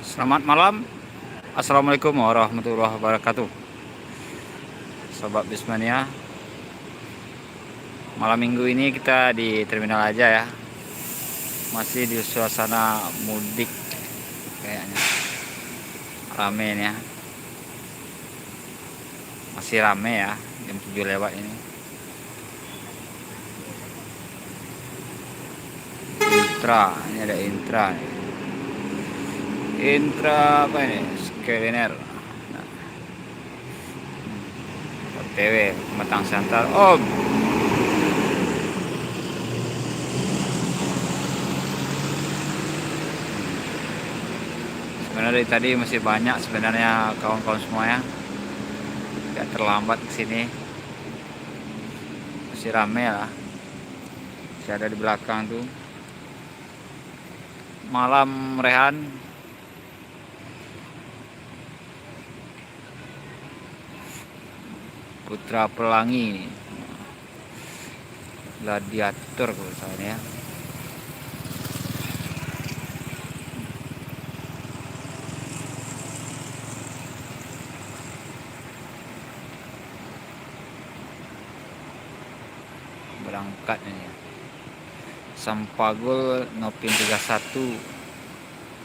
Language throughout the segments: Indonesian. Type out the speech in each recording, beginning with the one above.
Selamat malam. Assalamualaikum warahmatullahi wabarakatuh. Sobat Bismania, malam minggu ini kita di terminal aja ya. Masih di suasana mudik kayaknya. Rame nih ya. Masih rame ya, jam 7 lewat ini. Intra, ini ada Intra nih. Intra apa ini? Skeliner. Nah, OTW Pematang Siantar. Oh, sebenarnya dari tadi masih banyak sebenarnya kawan-kawan semuanya. Gak terlambat ke sini. Masih rame lah. Masih ada di belakang tuh. Malam Rehan. Putra Pelangi. Gladiator kalau misalnya ya. Berangkat ini ya. Sampagul Nopin 31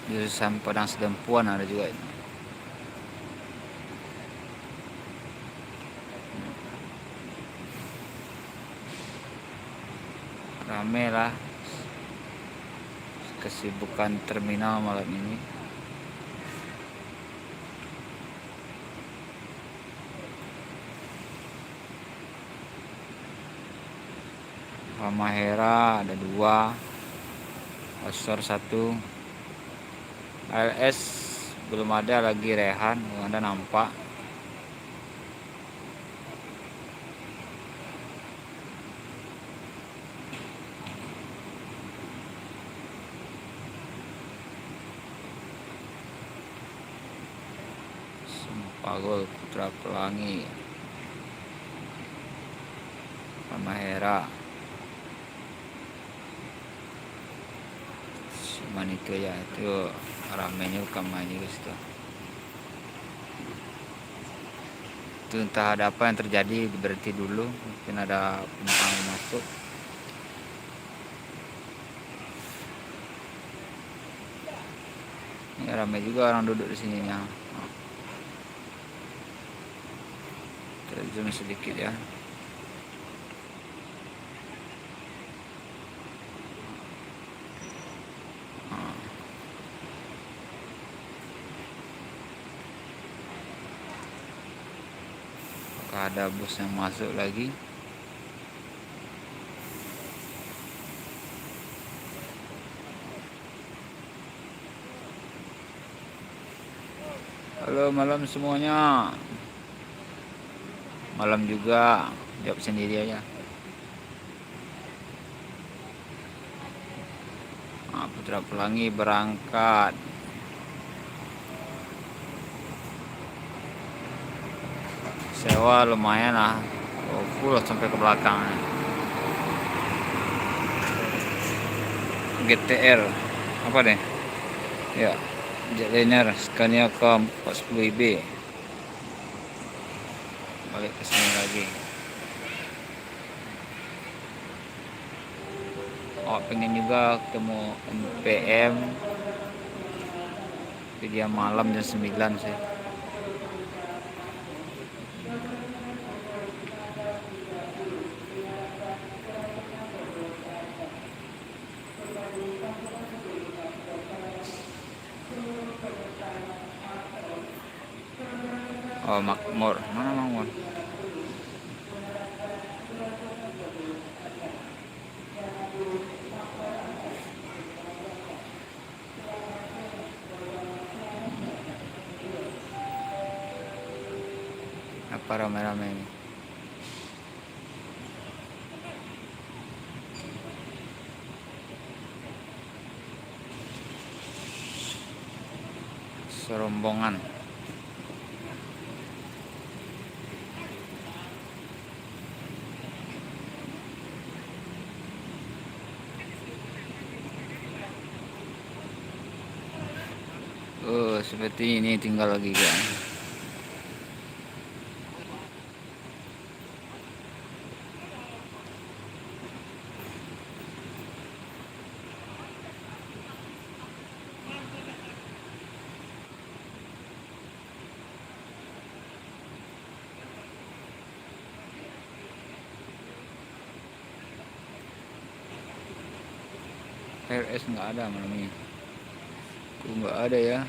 jurusan Padang Sedempuan ada juga ini. Rame lah kesibukan terminal malam ini. Halmahera ada 2, Osor 1, ALS belum ada lagi. Rehan belum ada nampak. Sampagul Putra Pelangi, Halmahera, cuman itu ya, itu ramenya bukan main juga situ. Itu entah ada apa yang terjadi, berhenti dulu, mungkin ada penumpang masuk. Ini ramai juga orang duduk di sininya. Kita zoom sedikit ya. Apakah ada bus yang masuk lagi? Halo malam semuanya. Malam juga, jawab sendiri aja. Putra Pelangi berangkat. Sewa lumayan lah, full sampai ke belakang. GTR apa deh ya, Jetliner Scania K40IB. Balik ke sini lagi. Pengen juga ketemu NPM, tapi dia malam jam 9 sih. Oh, Makmur. Mana Makmur? Apa rame-rame ini? Serombongan. Oh, seperti ini tinggal lagi kan. RS nggak ada malam ini. Kok nggak ada ya?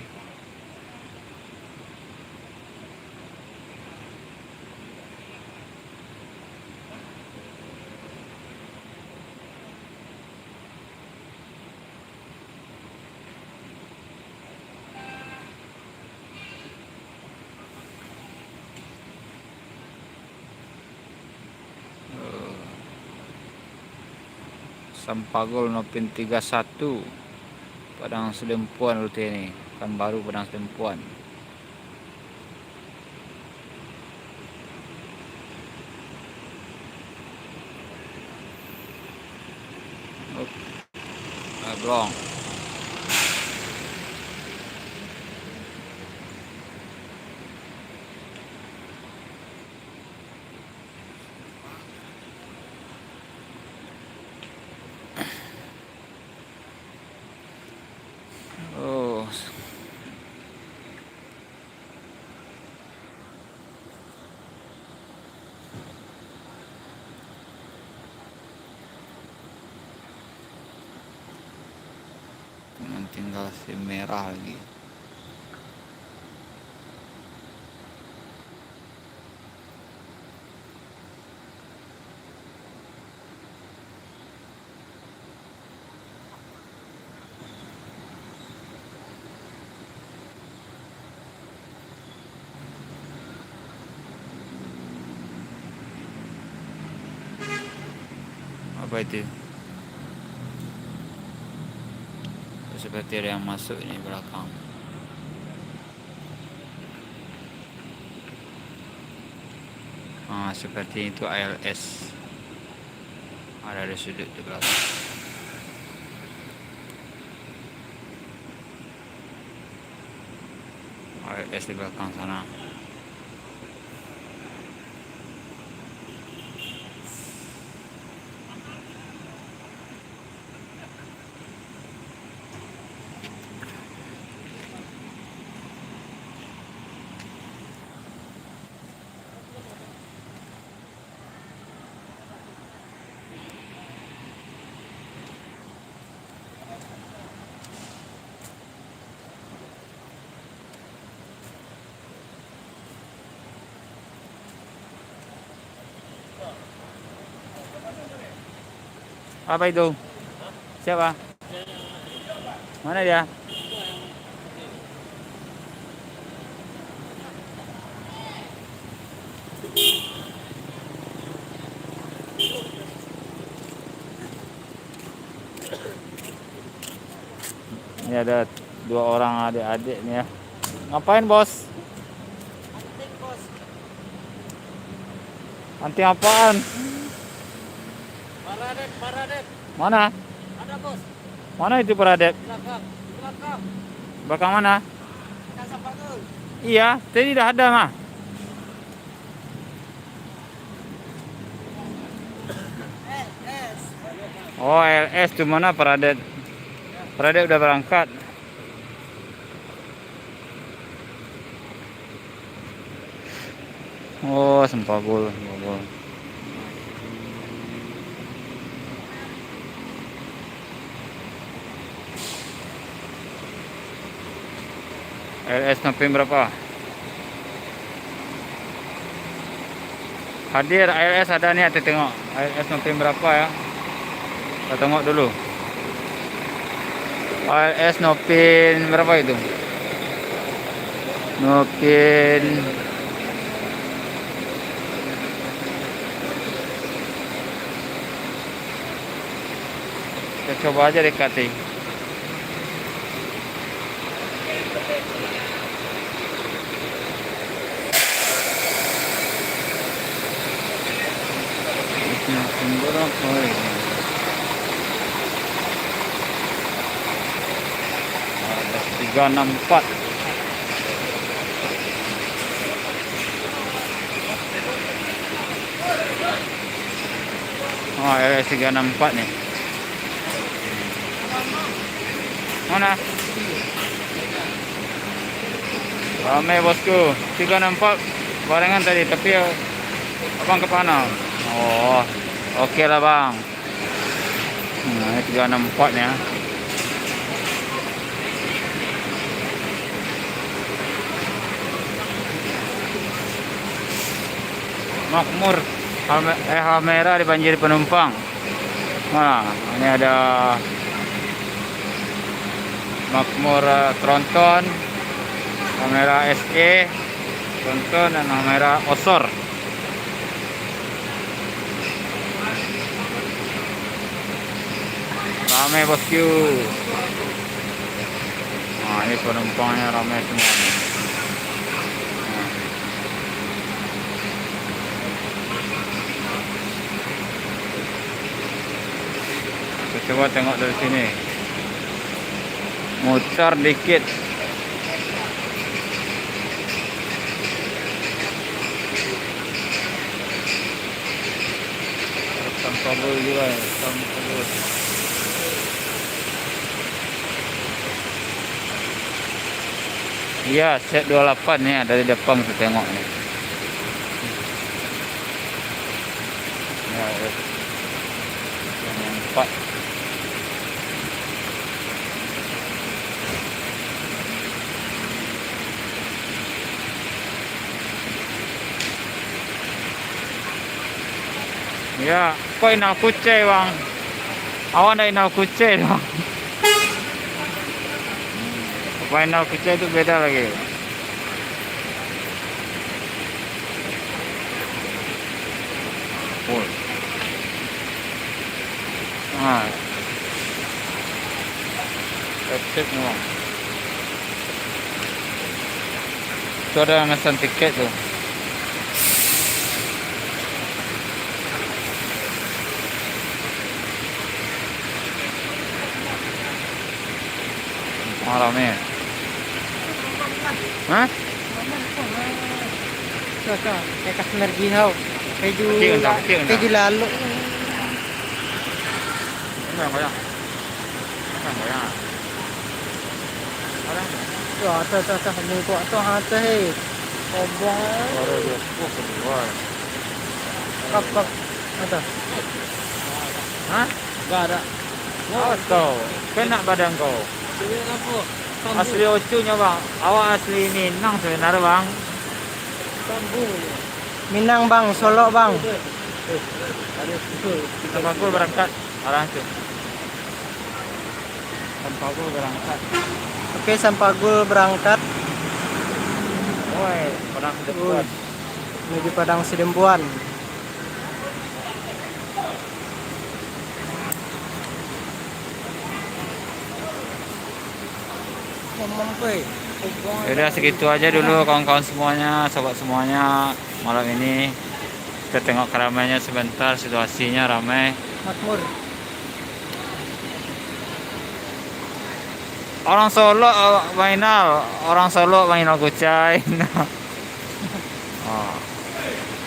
Sampagol Nopin 31 Padang Sedempuan rute ini. Kan baru Padang Sedempuan. Blong. Oh. Tinggal si merah lagi. Apa itu? Seperti ada yang masuk ini belakang. Seperti itu ALS. Ada di sudut di belakang. ALS di belakang sana. Apa itu? Siapa? Mana dia? Ini ada 2 orang adik-adik nih ya. Ngapain, Bos? Anting, Bos. Anting apaan? Paradep. Mana? Ada, Bos. Mana itu Paradep? Belakang. Belakang mana? Kan Sampagol. Iya, tadi dah ada mah. LS. Oh, LS tuh mana Paradep? Paradep udah berangkat. Oh, Sempagol. LS November berapa? Hadir LS ada nih, kita tengok LS November berapa ya. Kita tengok dulu. LS Novin berapa itu? Novin kita coba aja dekati. Ada 364. Oh, LS364 nih. Mana? Ramai bosku. 364 barengan tadi, tapi abang ke mana? Oh, oke lah bang. Nah, ini 364 nih ya. Makmur Halmera dibanjiri penumpang. Nah, ini ada Makmur Tronton, Halmera SE Tronton, dan Halmera Osor. Ramai bosku. Nah, ini penumpangnya ramai semua. Coba tengok dari sini. Mutar dikit. Tanpa kabel juga, tanpa kabel. Iya, set 28 nih dari depan saya tengok nih. Ya, yang 4. Ya, kok inal kucai bang? Awan ada inal kucai bang. Apa inal kucai itu beda lagi. Full. Nah, sip nih bang. Itu ada yang pesan tiket tuh. Ramai. Hah? Kakak, kayak customer gihau. Keju lalu. Enggak banyak. Enggak banyak. Ada? Tuh, ini kok tuh hati hei. Obong. Baru dia kedua. Kap. Ada. Hah? Gak ada. Oh, kau. Kena badan kau. Asli ocunya bang. Awak asli Minang sebenarnya bang. Minang bang, Solo bang. Sampakul berangkat arah itu. Sampakul berangkat. Oke, Sampagul berangkat Woi, Padang Sidempuan. menuju Padang Sidempuan. Yaudah segitu aja dulu kawan-kawan semuanya, sobat semuanya. Malam ini kita tengok keramaiannya sebentar, situasinya ramai. Makmur. Orang Solo Mainal, orang Solo Mainal Kucai. Oh,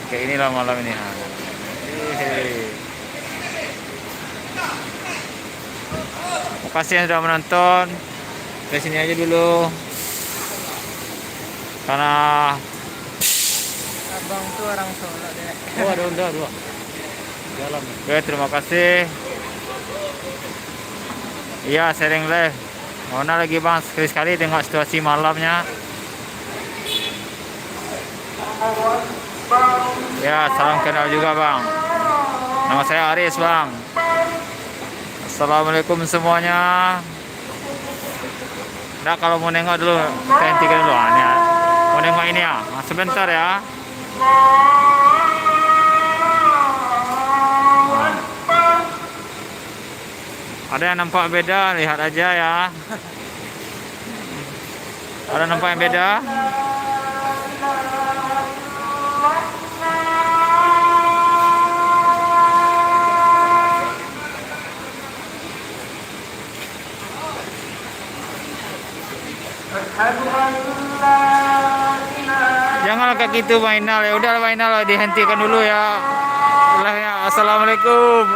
kayak inilah malam ini. Makasih yang sudah menonton. Ke sini aja dulu. Karena Abang tuh orang Solo deh. oh ada dua. Jalan. Oke, terima kasih. Iya, sharing live. Mana lagi bang, sekali-sekali tengok situasi malamnya. Ya, salam kenal juga bang. Nama saya Aris bang. Assalamualaikum semuanya. Nah, kalau mau nengok dulu, kita hentikan dulu. Ini ya. Mau nengok ini ya, sebentar ya. Ada yang nampak beda, lihat aja ya. Ada nampak yang beda? Jangan kat kita final. Ya udah final lah, dihentikan dulu ya. Assalamualaikum.